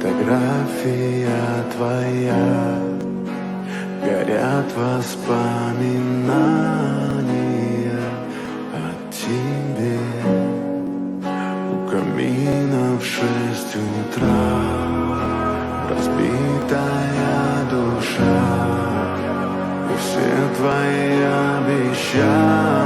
Фотография твоя, горят воспоминания о тебе. У камина в 6 утра разбитая душа, и все твои обещания